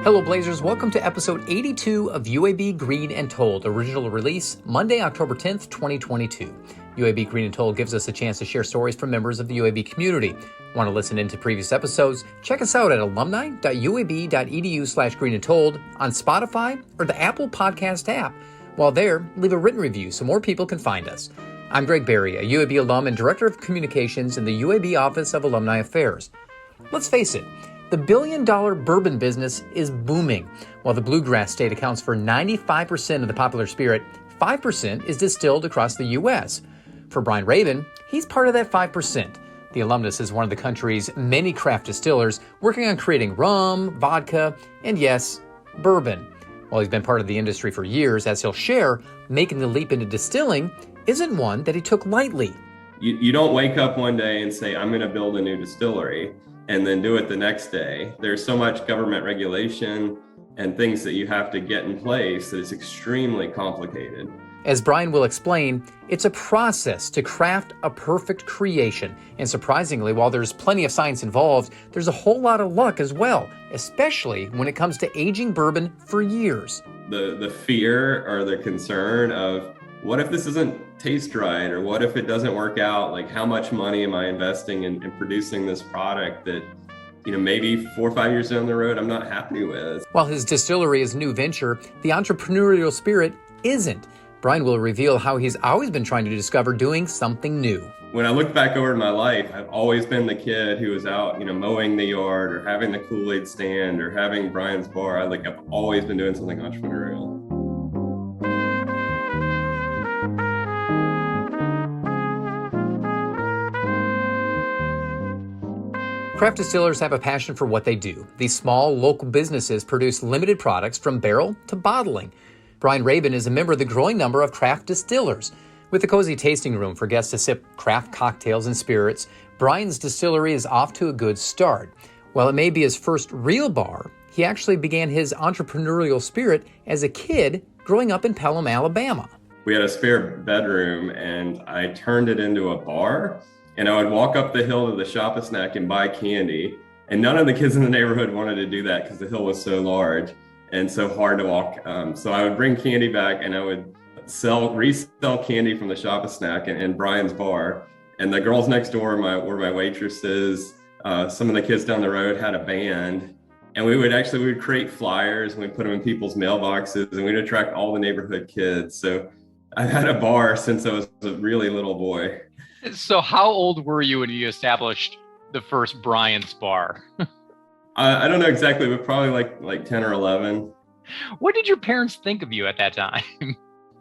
Hello Blazers, welcome to episode 82 of UAB Green and Told, original release Monday, October 10th, 2022. UAB Green and Told gives us a chance to share stories from members of the UAB community. Want to listen into previous episodes? Check us out at alumni.uab.edu/greenandtold on Spotify or the Apple Podcast app. While there, leave a written review so more people can find us. I'm Greg Berry, a UAB alum and Director of Communications in the UAB Office of Alumni Affairs. Let's face it, the billion-dollar bourbon business is booming. While the bluegrass state accounts for 95% of the popular spirit, 5% is distilled across the U.S. For Brian Rabon, he's part of that 5%. The alumnus is one of the country's many craft distillers working on creating rum, vodka, and yes, bourbon. While he's been part of the industry for years, as he'll share, making the leap into distilling isn't one that he took lightly. You don't wake up one day and say, I'm going to build a new distillery, and then do it the next day. There's so much government regulation and things that you have to get in place that it's extremely complicated. As Brian will explain, it's a process to craft a perfect creation. And surprisingly, while there's plenty of science involved, there's a whole lot of luck as well, especially when it comes to aging bourbon for years. The fear or the concern of, what if this doesn't taste right? Or what if it doesn't work out? Like, how much money am I investing in producing this product that, maybe 4 or 5 years down the road, I'm not happy with? While his distillery is a new venture, the entrepreneurial spirit isn't. Brian will reveal how he's always been trying to discover doing something new. When I look back over my life, I've always been the kid who was out, mowing the yard or having the Kool-Aid stand or having Brian's bar. I've always been doing something entrepreneurial. Craft distillers have a passion for what they do. These small, local businesses produce limited products from barrel to bottling. Brian Rabon is a member of the growing number of craft distillers. With a cozy tasting room for guests to sip craft cocktails and spirits, Brian's distillery is off to a good start. While it may be his first real bar, he actually began his entrepreneurial spirit as a kid growing up in Pelham, Alabama. We had a spare bedroom and I turned it into a bar. And I would walk up the hill to the Shop a Snack and buy candy. And none of the kids in the neighborhood wanted to do that because the hill was so large and so hard to walk. So I would bring candy back and I would resell candy from the Shop a Snack and Brian's bar. And the girls next door were my waitresses. Some of the kids down the road had a band. And we would create flyers and we'd put them in people's mailboxes and we'd attract all the neighborhood kids. So I've had a bar since I was a really little boy. So how old were you when you established the first Brian's bar? I don't know exactly, but probably like 10 or 11. What did your parents think of you at that time?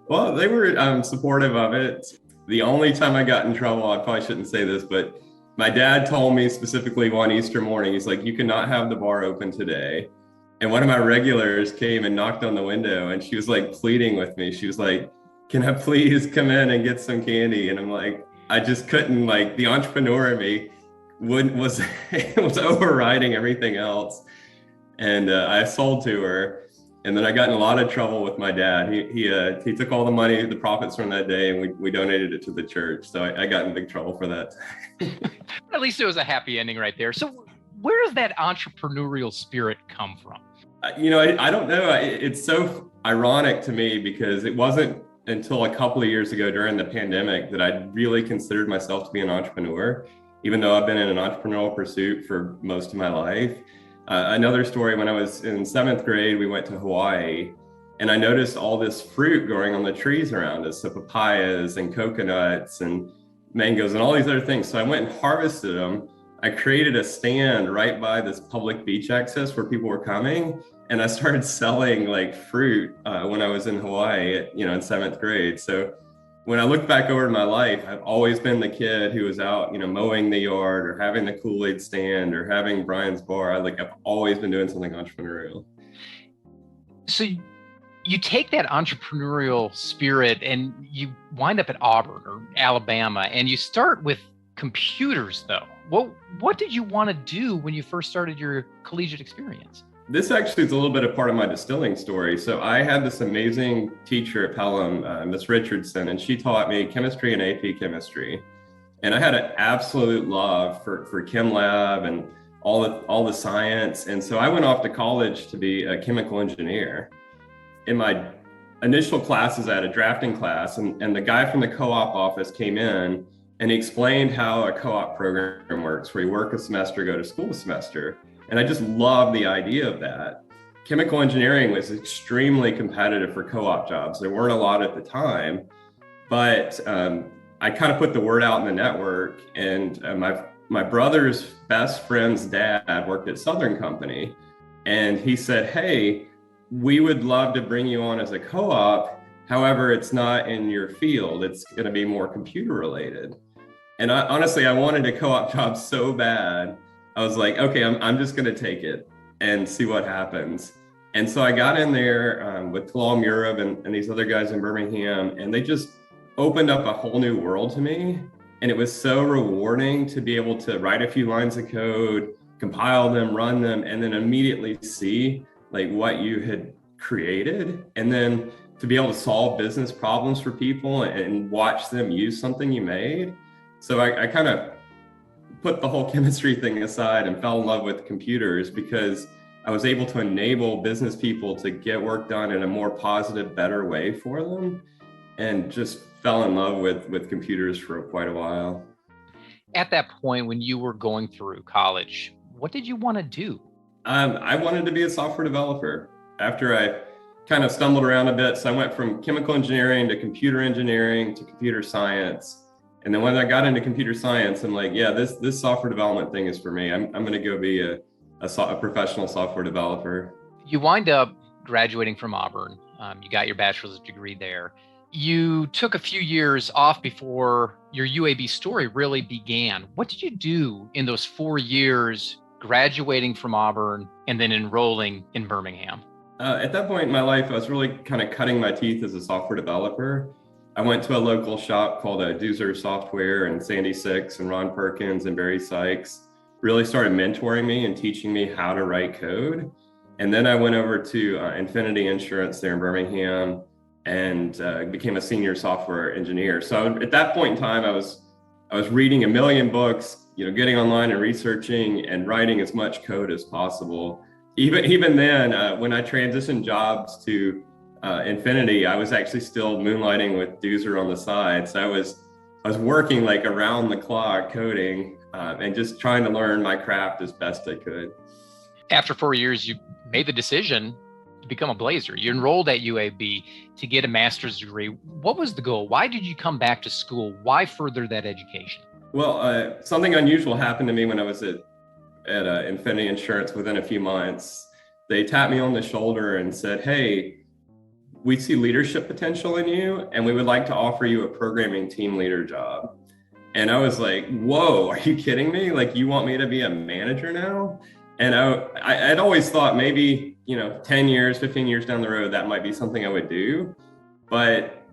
Well, they were supportive of it. The only time I got in trouble, I probably shouldn't say this, but my dad told me specifically one Easter morning, he's like, you cannot have the bar open today. And one of my regulars came and knocked on the window and she was like pleading with me. She was like, can I please come in and get some candy? And I'm like, I just couldn't, the entrepreneur in me was overriding everything else. And I sold to her. And then I got in a lot of trouble with my dad. He took all the money, the profits from that day, and we donated it to the church. So I got in big trouble for that. At least it was a happy ending right there. So where does that entrepreneurial spirit come from? I don't know. It's so ironic to me because it wasn't until a couple of years ago during the pandemic that I really considered myself to be an entrepreneur, even though I've been in an entrepreneurial pursuit for most of my life. Another story, when I was in 7th grade, we went to Hawaii and I noticed all this fruit growing on the trees around us, so papayas and coconuts and mangoes and all these other things. So I went and harvested them. I created a stand right by this public beach access where people were coming. And I started selling fruit when I was in Hawaii in 7th grade. So when I look back over my life, I've always been the kid who was out, mowing the yard or having the Kool-Aid stand or having Brian's bar. I've always been doing something entrepreneurial. So you take that entrepreneurial spirit and you wind up at Auburn or Alabama, and you start with computers, though. What did you want to do when you first started your collegiate experience? This actually is a little bit of part of my distilling story. So I had this amazing teacher at Pelham, Miss Richardson, and she taught me chemistry and AP chemistry. And I had an absolute love for chem lab and all the science. And so I went off to college to be a chemical engineer. In my initial classes, I had a drafting class, and the guy from the co-op office came in and he explained how a co-op program works, where you work a semester, go to school a semester. And I just loved the idea of that. Chemical engineering was extremely competitive for co-op jobs. There weren't a lot at the time, but I kind of put the word out in the network, and my brother's best friend's dad worked at Southern Company, and he said, "Hey, we would love to bring you on as a co-op. However, it's not in your field. It's going to be more computer related." And honestly, I wanted a co-op job so bad. I was like, okay, I'm just going to take it and see what happens. And so I got in there with Talal Murab and these other guys in Birmingham, and they just opened up a whole new world to me. And it was so rewarding to be able to write a few lines of code, compile them, run them, and then immediately see like what you had created. And then to be able to solve business problems for people and watch them use something you made. So I kind of put the whole chemistry thing aside and fell in love with computers, because I was able to enable business people to get work done in a more positive, better way for them, and just fell in love with computers for quite a while. At that point, when you were going through college, what did you want to do? I wanted to be a software developer. After I kind of stumbled around a bit, so I went from chemical engineering to computer engineering to computer science. And then when I got into computer science, I'm like, yeah, this software development thing is for me. I'm going to go be a professional software developer. You wind up graduating from Auburn. You got your bachelor's degree there. You took a few years off before your UAB story really began. What did you do in those 4 years graduating from Auburn and then enrolling in Birmingham? At that point in my life, I was really kind of cutting my teeth as a software developer. I went to a local shop called jour Software, and Sandy Six and Ron Perkins and Barry Sykes really started mentoring me and teaching me how to write code. And then I went over to Infinity Insurance there in Birmingham and became a senior software engineer. So at that point in time, I was reading a million books, getting online and researching and writing as much code as possible. Even then, when I transitioned jobs to Infinity, I was actually still moonlighting with jour on the side. So I was working like around the clock coding and just trying to learn my craft as best I could. After 4 years, you made the decision to become a Blazer. You enrolled at UAB to get a master's degree. What was the goal? Why did you come back to school? Why further that education? Well, something unusual happened to me when I was at Infinity Insurance. Within a few months, they tapped me on the shoulder and said, "Hey, we see leadership potential in you, and we would like to offer you a programming team leader job." And I was like, whoa, are you kidding me? Like, you want me to be a manager now? And I'd always thought maybe, 10 years, 15 years down the road, that might be something I would do. But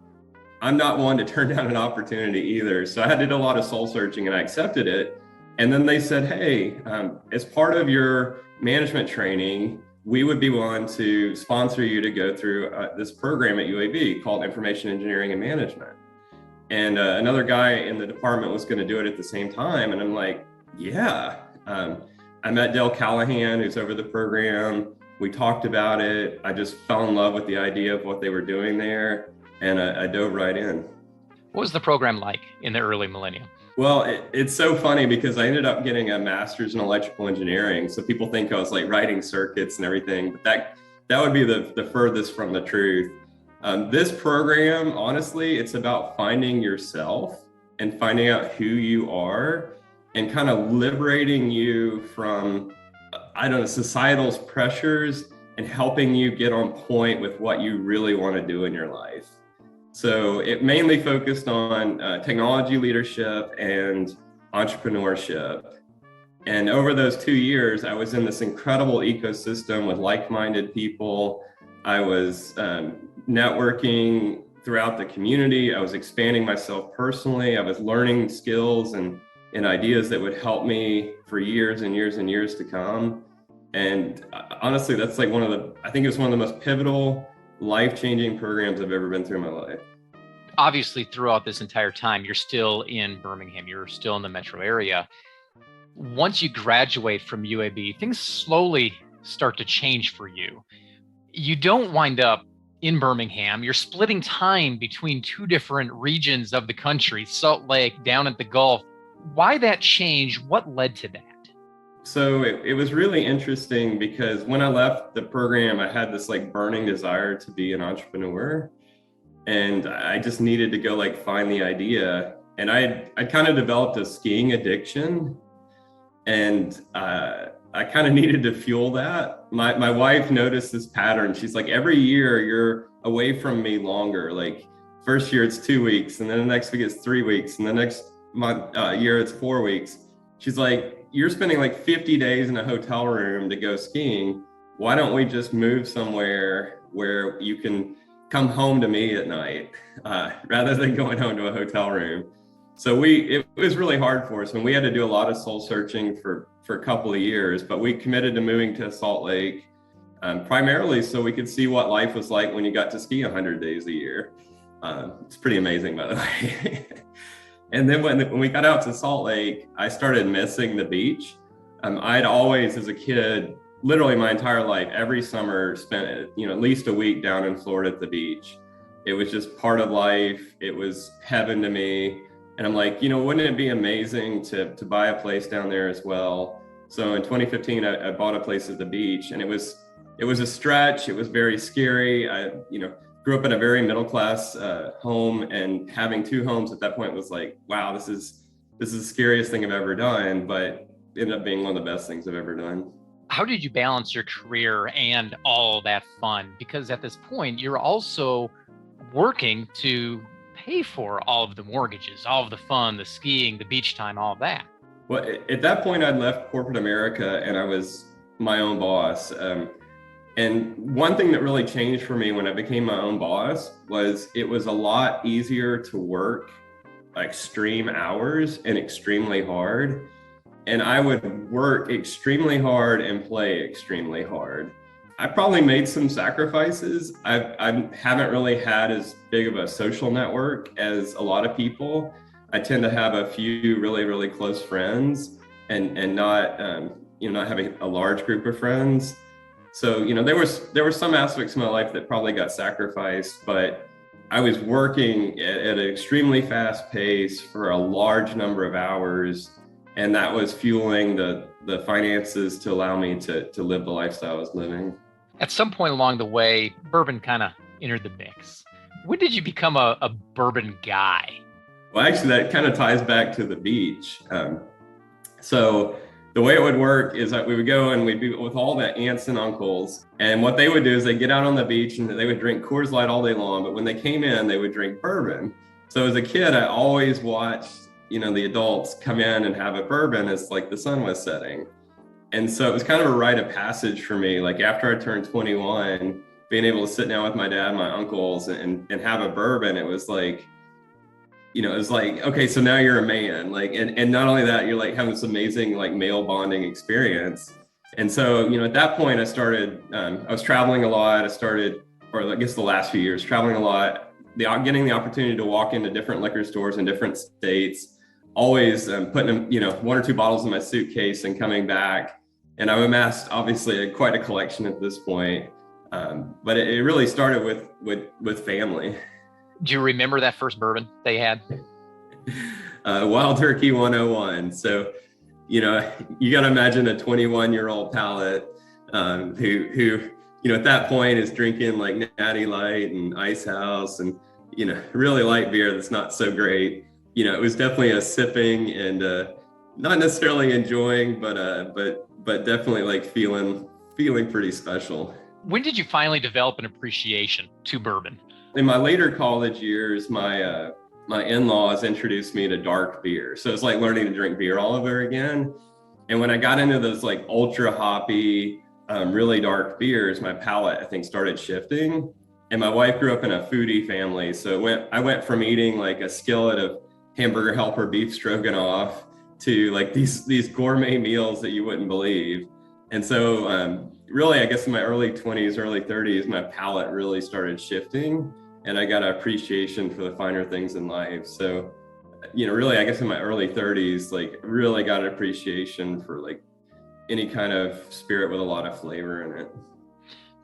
I'm not one to turn down an opportunity either. So I did a lot of soul searching and I accepted it. And then they said, "Hey, as part of your management training, we would be willing to sponsor you to go through this program at UAB called Information Engineering and Management." And another guy in the department was going to do it at the same time. And I'm like, yeah. I met Dale Callahan, who's over the program. We talked about it. I just fell in love with the idea of what they were doing there. And I dove right in. What was the program like in the early millennium? Well, it's so funny because I ended up getting a master's in electrical engineering. So people think I was like writing circuits and everything, but that would be the furthest from the truth. This program, honestly, it's about finding yourself and finding out who you are and kind of liberating you from, societal pressures and helping you get on point with what you really want to do in your life. So it mainly focused on technology leadership and entrepreneurship. And over those 2 years, I was in this incredible ecosystem with like-minded people. I was networking throughout the community. I was expanding myself personally. I was learning skills and ideas that would help me for years and years and years to come. And honestly, that's like I think it was one of the most pivotal, life-changing programs I've ever been through in my life. Obviously, throughout this entire time, you're still in Birmingham. You're still in the metro area. once you graduate from UAB, things slowly start to change for you. You don't wind up in Birmingham. You're splitting time between two different regions of the country, Salt Lake, down at the Gulf. Why that change? What led to that? So it was really interesting because when I left the program, I had this like burning desire to be an entrepreneur. And I just needed to go like find the idea. And I kind of developed a skiing addiction. And I kind of needed to fuel that. My wife noticed this pattern. She's like, every year you're away from me longer. Like first year it's 2 weeks, and then the next week it's 3 weeks, and the next year it's 4 weeks. She's like, you're spending like 50 days in a hotel room to go skiing. Why don't we just move somewhere where you can come home to me at night rather than going home to a hotel room? So it was really hard for us, and we had to do a lot of soul searching for a couple of years, but we committed to moving to Salt Lake primarily so we could see what life was like when you got to ski 100 days a year. It's pretty amazing, by the way. And then when we got out to Salt Lake, I started missing the beach. I'd always, as a kid, literally my entire life, every summer spent at least a week down in Florida at the beach. It was just part of life. It was heaven to me. And I'm like, wouldn't it be amazing to buy a place down there as well? So in 2015, I bought a place at the beach, and it was a stretch. It was very scary. I grew up in a very middle-class home, and having two homes at that point was like, wow, this is the scariest thing I've ever done, but it ended up being one of the best things I've ever done. How did you balance your career and all that fun? Because at this point, you're also working to pay for all of the mortgages, all of the fun, the skiing, the beach time, all of that. Well, at that point, I'd left corporate America and I was my own boss. And one thing that really changed for me when I became my own boss was it was a lot easier to work extreme hours and extremely hard. And I would work extremely hard and play extremely hard. I probably made some sacrifices. I haven't really had as big of a social network as a lot of people. I tend to have a few really, really close friends and not, not having a large group of friends. So, there were some aspects of my life that probably got sacrificed, but I was working at an extremely fast pace for a large number of hours. And that was fueling the finances to allow me to live the lifestyle I was living. At some point along the way, bourbon kind of entered the mix. When did you become a bourbon guy? Well, actually, that kind of ties back to the beach. So the way it would work is that we would go and we'd be with all the aunts and uncles. And what they would do is they'd get out on the beach and they would drink Coors Light all day long. But when they came in, they would drink bourbon. So as a kid, I always watched, the adults come in and have a bourbon as like the sun was setting. And so it was kind of a rite of passage for me. Like after I turned 21, being able to sit down with my dad and my uncles and have a bourbon, it was like, okay, so now you're a man. Like, and not only that, you're like having this amazing like male bonding experience. And so, at that point I started, I was traveling a lot. Or I guess the last few years, traveling a lot, getting the opportunity to walk into different liquor stores in different states, always putting, one or two bottles in my suitcase and coming back. And I've amassed obviously quite a collection at this point. But it really started with family. Do you remember that first bourbon they had? Wild Turkey 101. So, you got to imagine a 21-year-old palate who, at that point is drinking like Natty Light and Ice House and, really light beer that's not so great. It was definitely a sipping and not necessarily enjoying, but definitely like feeling pretty special. When did you finally develop an appreciation to bourbon? In my later college years, my in-laws introduced me to dark beer. So it's like learning to drink beer all over again. And when I got into those like ultra hoppy, really dark beers, my palate, I think, started shifting. And my wife grew up in a foodie family. So I went from eating like a skillet of Hamburger Helper beef stroganoff to like these gourmet meals that you wouldn't believe. And so really, I guess in my early 20s, early 30s, my palate really started shifting and I got an appreciation for the finer things in life. So really, I guess in my early 30s, like really got an appreciation for like any kind of spirit with a lot of flavor in it.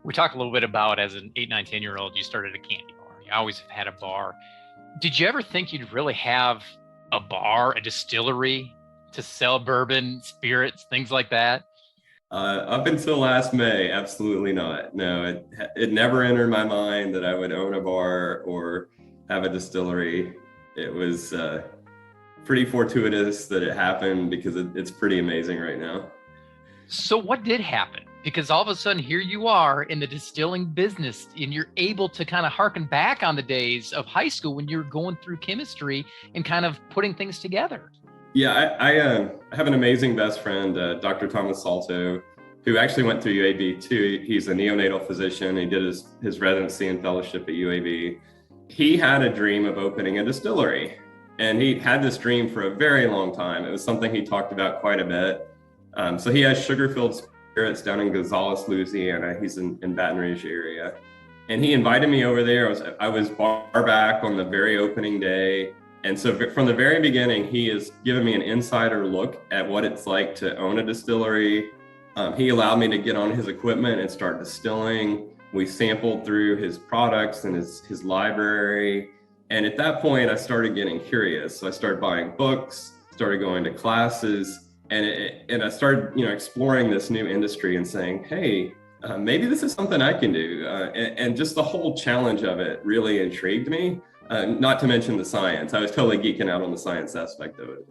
We talked a little bit about as an 8, 9, 10-year-old, you started a candy bar. You always have had a bar. Did you ever think you'd really have a bar, a distillery to sell bourbon, spirits, things like that? Up until last May, absolutely not. No, it never entered my mind that I would own a bar or have a distillery. It was pretty fortuitous that it happened because it's pretty amazing right now. So what did happen? Because all of a sudden here you are in the distilling business and you're able to kind of harken back on the days of high school when you were going through chemistry and kind of putting things together. Yeah, I have an amazing best friend, Dr. Thomas Salto, who actually went through UAB too. He's a neonatal physician. He did his residency and fellowship at UAB. He had a dream of opening a distillery, and he had this dream for a very long time. It was something he talked about quite a bit. So he has sugar-filled spirits down in Gonzales, Louisiana. He's in Baton Rouge area. And he invited me over there. I was bar back on the very opening day. And so from the very beginning, he has given me an insider look at what it's like to own a distillery. He allowed me to get on his equipment and start distilling. We sampled through his products and his library. And at that point, I started getting curious. So I started buying books, started going to classes, and I started, exploring this new industry and saying, hey, maybe this is something I can do. And just the whole challenge of it really intrigued me. Not to mention the science. I was totally geeking out on the science aspect of it.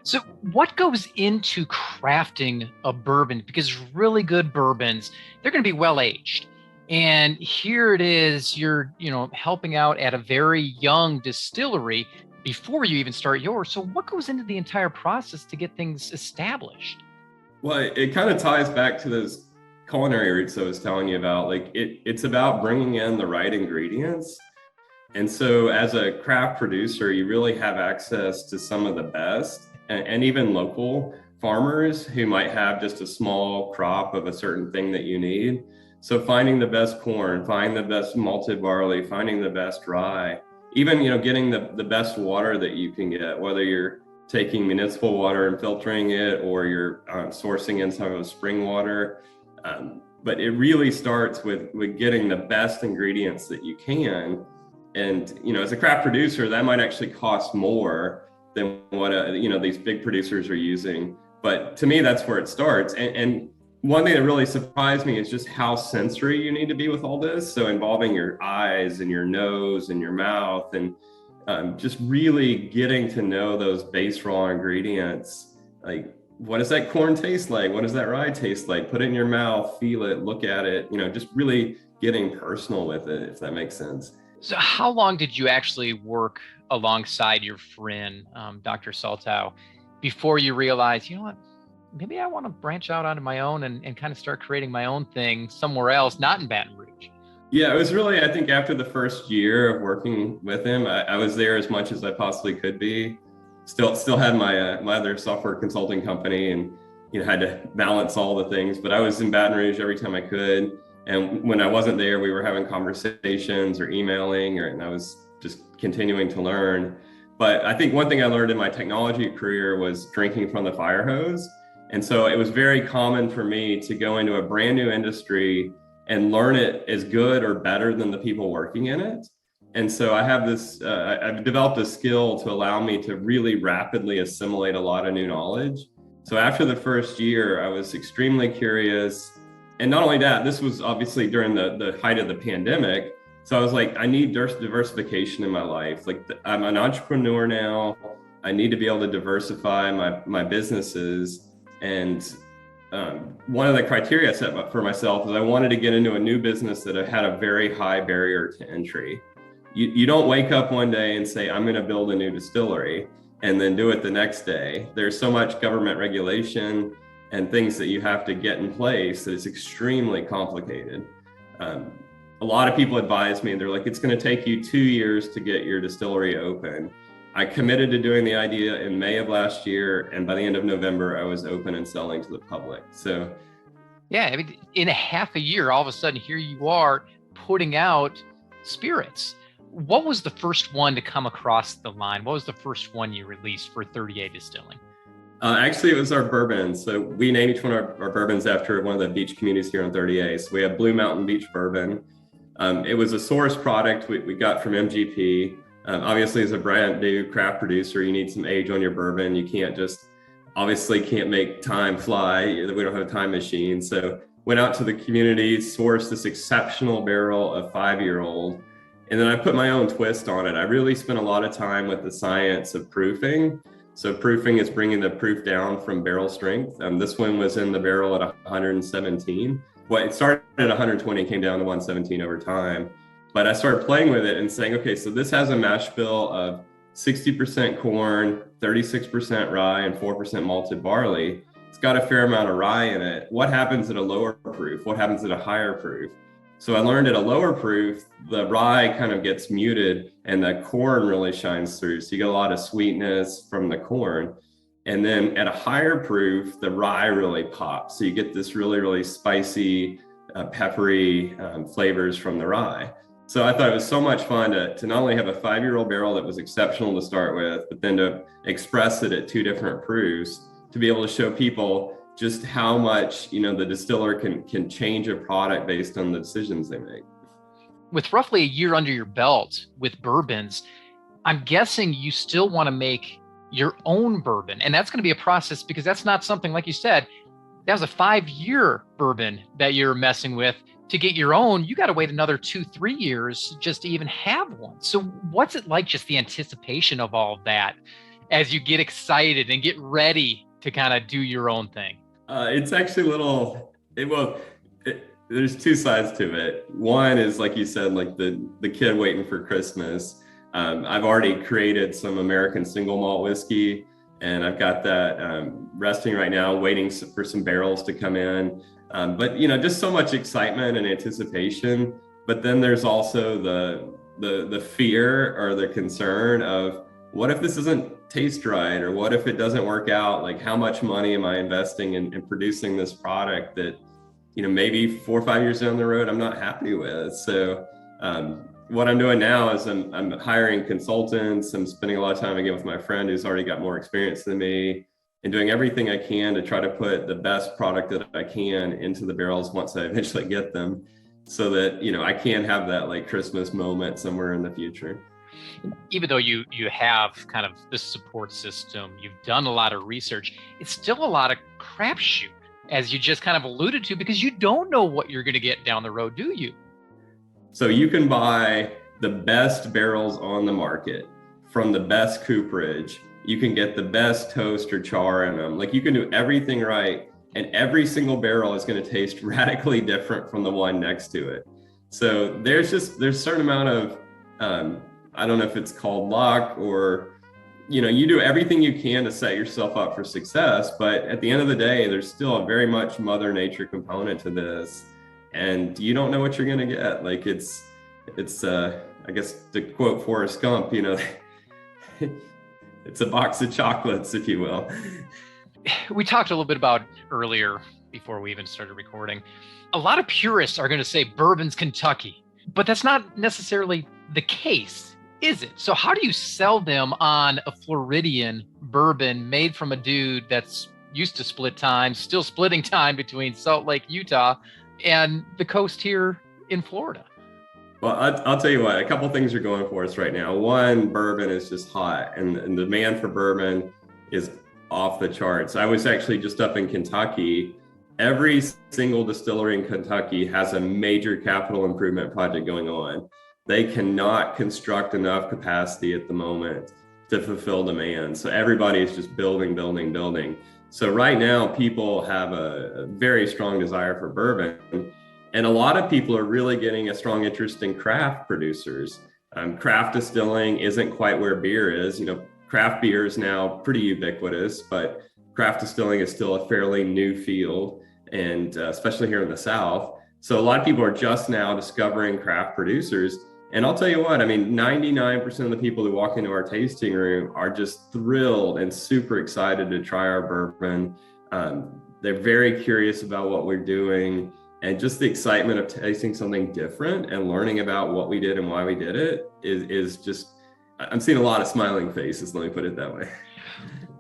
So what goes into crafting a bourbon? Because really good bourbons, they're going to be well aged. And here it is, you're, helping out at a very young distillery before you even start yours. So what goes into the entire process to get things established? Well, it kind of ties back to those culinary roots I was telling you about. Like it's about bringing in the right ingredients. And so as a craft producer, you really have access to some of the best and even local farmers who might have just a small crop of a certain thing that you need. So finding the best corn, finding the best malted barley, finding the best rye, even, getting the best water that you can get, whether you're taking municipal water and filtering it or you're sourcing in some of the spring water. But it really starts with getting the best ingredients that you can. And, as a craft producer, that might actually cost more than what, these big producers are using. But to me, that's where it starts. And one thing that really surprised me is just how sensory you need to be with all this. So involving your eyes and your nose and your mouth and just really getting to know those base raw ingredients. Like, what does that corn taste like? What does that rye taste like? Put it in your mouth, feel it, look at it, just really getting personal with it, if that makes sense. So how long did you actually work alongside your friend, Dr. Saltow, before you realized, maybe I want to branch out onto my own and kind of start creating my own thing somewhere else, not in Baton Rouge? Yeah, it was really, I think after the first year of working with him, I was there as much as I possibly could be. Still had my other software consulting company and, had to balance all the things, but I was in Baton Rouge every time I could. And when I wasn't there, we were having conversations or emailing, and I was just continuing to learn. But I think one thing I learned in my technology career was drinking from the fire hose. And so it was very common for me to go into a brand new industry and learn it as good or better than the people working in it. And so I have this, I've developed a skill to allow me to really rapidly assimilate a lot of new knowledge. So after the first year, I was extremely curious. And not only that, this was obviously during the height of the pandemic. So I was like, I need diversification in my life. Like I'm an entrepreneur now. I need to be able to diversify my businesses. And one of the criteria I set up for myself is I wanted to get into a new business that had a very high barrier to entry. You don't wake up one day and say, I'm going to build a new distillery and then do it the next day. There's so much government regulation and things that you have to get in place that it's extremely complicated. A lot of people advise me, they're like, it's going to take you 2 years to get your distillery open. I committed to doing the idea in May of last year, and by the end of November, I was open and selling to the public. So, yeah, I mean, in a half a year, all of a sudden, here you are putting out spirits. what was the first one to come across the line? What was the first one you released for 30A Distilling? Actually, it was our bourbon. So we named each one of our bourbons after one of the beach communities here on 30A. So we have Blue Mountain Beach Bourbon. It was a source product we got from MGP. Obviously, as a brand new craft producer, you need some age on your bourbon. You can't make time fly. We don't have a time machine. So went out to the community, sourced this exceptional barrel of 5-year-old, and then I put my own twist on it. I really spent a lot of time with the science of proofing. So proofing is bringing the proof down from barrel strength. This one was in the barrel at 117. Well, it started at 120, came down to 117 over time. But I started playing with it and saying, okay, so this has a mash bill of 60% corn, 36% rye, and 4% malted barley. It's got a fair amount of rye in it. What happens at a lower proof? What happens at a higher proof? So I learned at a lower proof, the rye kind of gets muted and the corn really shines through. So you get a lot of sweetness from the corn. And then at a higher proof, the rye really pops. So you get this really, really spicy, peppery flavors from the rye. So I thought it was so much fun to not only have a 5-year-old barrel that was exceptional to start with, but then to express it at 2 different proofs, to be able to show people just how much, the distiller can change a product based on the decisions they make. With roughly a year under your belt with bourbons, I'm guessing you still want to make your own bourbon. And that's going to be a process, because that's not something, like you said, that was a 5-year bourbon that you're messing with. To get your own, you got to wait another 2-3 years just to even have one. So what's it like, just the anticipation of all of that as you get excited and get ready to kind of do your own thing? It's actually there's 2 sides to it. One is, like you said, like the kid waiting for Christmas. I've already created some American single malt whiskey, and I've got that resting right now, waiting for some barrels to come in. But just so much excitement and anticipation. But then there's also the fear or the concern of, what if this doesn't taste right? Or what if it doesn't work out? Like, how much money am I investing in producing this product that, maybe 4 or 5 years down the road, I'm not happy with? So what I'm doing now is I'm hiring consultants. I'm spending a lot of time again with my friend who's already got more experience than me, and doing everything I can to try to put the best product that I can into the barrels once I eventually get them, so that, I can have that like Christmas moment somewhere in the future. Even though you have kind of this support system, you've done a lot of research, it's still a lot of crapshoot, as you just kind of alluded to, because you don't know what you're going to get down the road, do you? So you can buy the best barrels on the market from the best cooperage. You can get the best toast or char in them. Like, you can do everything right, and every single barrel is going to taste radically different from the one next to it. So there's a certain amount of, I don't know if it's called luck, or, you do everything you can to set yourself up for success. But at the end of the day, there's still a very much Mother Nature component to this. And you don't know what you're going to get. Like, it's I guess, to quote Forrest Gump, it's a box of chocolates, if you will. We talked a little bit about earlier, before we even started recording. A lot of purists are going to say bourbon's Kentucky, but that's not necessarily the case, is it? So how do you sell them on a Floridian bourbon made from a dude that's used to split time, still splitting time between Salt Lake, Utah, and the coast here in Florida? Well, I'll tell you what, a couple things are going for us right now. One, bourbon is just hot, and the demand for bourbon is off the charts. I was actually just up in Kentucky. Every single distillery in Kentucky has a major capital improvement project going on. They cannot construct enough capacity at the moment to fulfill demand. So everybody is just building. So right now, people have a very strong desire for bourbon. And a lot of people are really getting a strong interest in craft producers. Craft distilling isn't quite where beer is. Craft beer is now pretty ubiquitous, but craft distilling is still a fairly new field, and especially here in the South. So a lot of people are just now discovering craft producers. And I'll tell you what, 99% of the people who walk into our tasting room are just thrilled and super excited to try our bourbon. They're very curious about what we're doing. And just the excitement of tasting something different and learning about what we did and why we did it is just, I'm seeing a lot of smiling faces, let me put it that way.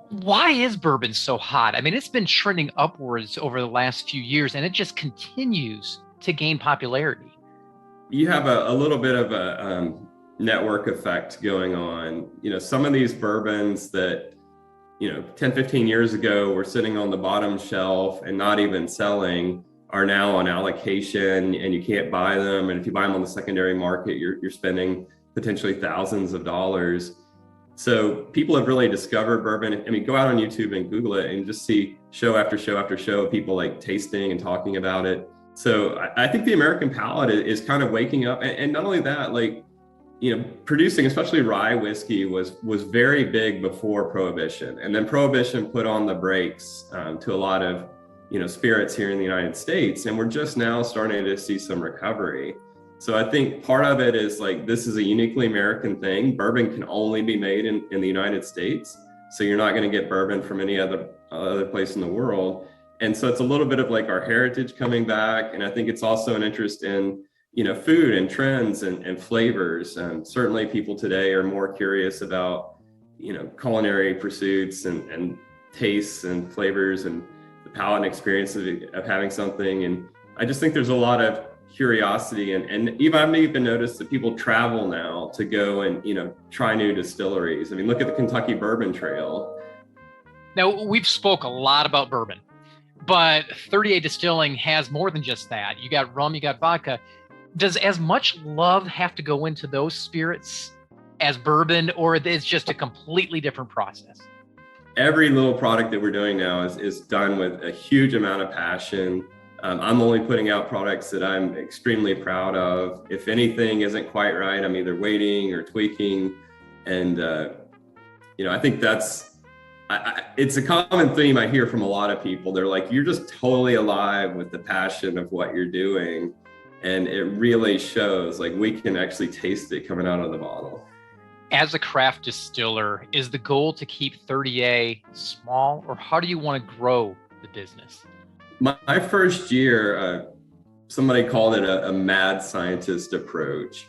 Why is bourbon so hot? I mean, it's been trending upwards over the last few years, and it just continues to gain popularity. You have a little bit of a network effect going on. Some of these bourbons that 10, 15 years ago were sitting on the bottom shelf and not even selling are now on allocation, and you can't buy them. And if you buy them on the secondary market, you're spending potentially thousands of dollars. So people have really discovered bourbon. I mean, go out on YouTube and Google it and just see show after show after show of people like tasting and talking about it. So I think the American palate is kind of waking up. And not only that, producing, especially rye whiskey was very big before Prohibition. And then Prohibition put on the brakes to a lot of, spirits here in the United States. And we're just now starting to see some recovery. So I think part of it is this is a uniquely American thing. Bourbon can only be made in the United States. So you're not going to get bourbon from any other place in the world. And so it's a little bit of our heritage coming back. And I think it's also an interest in, food and trends and flavors. And certainly people today are more curious about, culinary pursuits and tastes and flavors and the palate and experience of having something. And I just think there's a lot of curiosity and I've even noticed that people travel now to go and try new distilleries. I mean, look at the Kentucky Bourbon Trail. Now, we've spoke a lot about bourbon, but 30A Distilling has more than just that. You got rum, you got vodka. Does as much love have to go into those spirits as bourbon, or is just a completely different process? Every little product that we're doing now is done with a huge amount of passion. I'm only putting out products that I'm extremely proud of. If anything isn't quite right, I'm either waiting or tweaking. And, I think it's a common theme I hear from a lot of people. They're like, you're just totally alive with the passion of what you're doing. And it really shows, we can actually taste it coming out of the bottle. As a craft distiller, is the goal to keep 30A small, or how do you want to grow the business? My first year, somebody called it a mad scientist approach.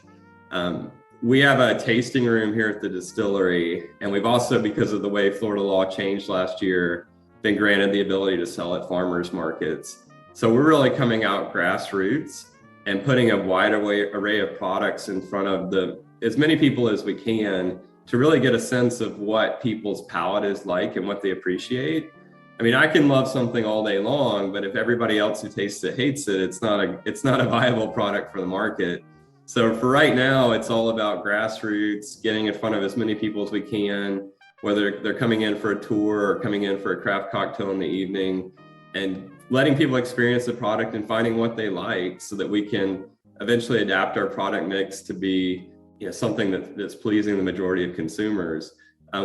We have a tasting room here at the distillery, and we've also, because of the way Florida law changed last year, been granted the ability to sell at farmers markets. So we're really coming out grassroots and putting a wide array of products in front of as many people as we can to really get a sense of what people's palate is like and what they appreciate. I mean, I can love something all day long, but if everybody else who tastes it hates it, it's not a viable product for the market. So for right now, it's all about grassroots, getting in front of as many people as we can, whether they're coming in for a tour or coming in for a craft cocktail in the evening, and letting people experience the product and finding what they like so that we can eventually adapt our product mix to be something that's pleasing the majority of consumers.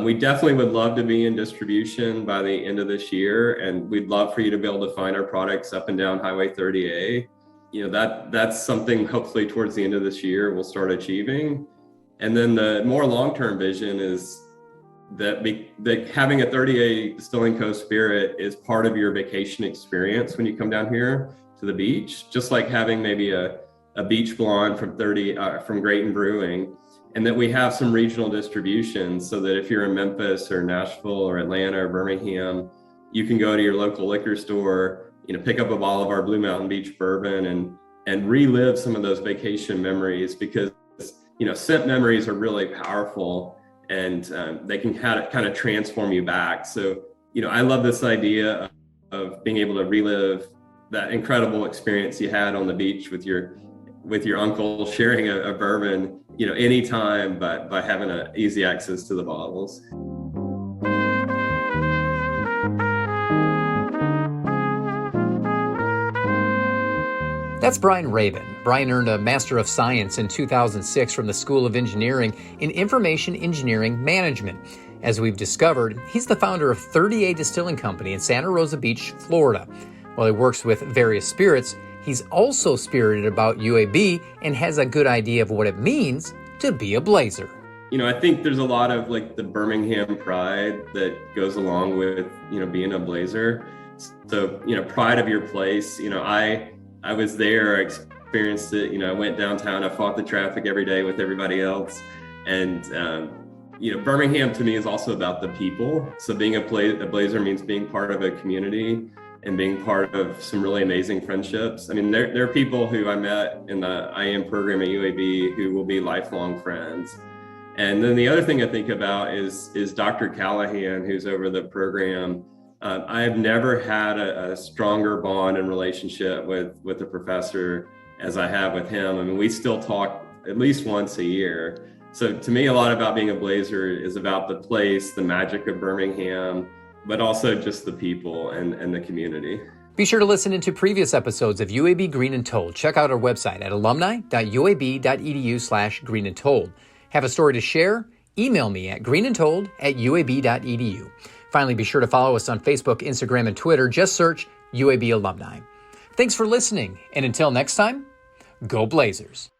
We definitely would love to be in distribution by the end of this year, and we'd love for you to be able to find our products up and down Highway 30A. That's something hopefully towards the end of this year we'll start achieving. And then the more long-term vision is that having a 30A Distilling Co. spirit is part of your vacation experience when you come down here to the beach, just like having maybe a beach blonde from Grayton Brewing. And that we have some regional distribution so that if you're in Memphis or Nashville or Atlanta or Birmingham, you can go to your local liquor store, pick up a bottle of our Blue Mountain Beach bourbon and relive some of those vacation memories, because, scent memories are really powerful and they can kind of transform you back. So, I love this idea of being able to relive that incredible experience you had on the beach with your uncle sharing a bourbon, anytime, but by having easy access to the bottles. That's Brian Rabon. Brian earned a Master of Science in 2006 from the School of Engineering in Information Engineering Management. As we've discovered, he's the founder of 30A Distilling Company in Santa Rosa Beach, Florida. While he works with various spirits, he's also spirited about UAB and has a good idea of what it means to be a blazer. I think there's a lot of the Birmingham pride that goes along with, being a blazer. So, pride of your place. I was there, I experienced it. I went downtown, I fought the traffic every day with everybody else. And, Birmingham to me is also about the people. So being a Blazer means being part of a community and being part of some really amazing friendships. I mean, there are people who I met in the IM program at UAB who will be lifelong friends. And then the other thing I think about is Dr. Callahan, who's over the program. I have never had a stronger bond and relationship with a professor as I have with him. I mean, we still talk at least once a year. So to me, a lot about being a Blazer is about the place, the magic of Birmingham, but also just the people and the community. Be sure to listen into previous episodes of UAB Green and Told. Check out our website at alumni.uab.edu/greenandtold. Have a story to share? Email me at greenandtold@uab.edu. Finally, be sure to follow us on Facebook, Instagram, and Twitter. Just search UAB Alumni. Thanks for listening, and until next time, go Blazers.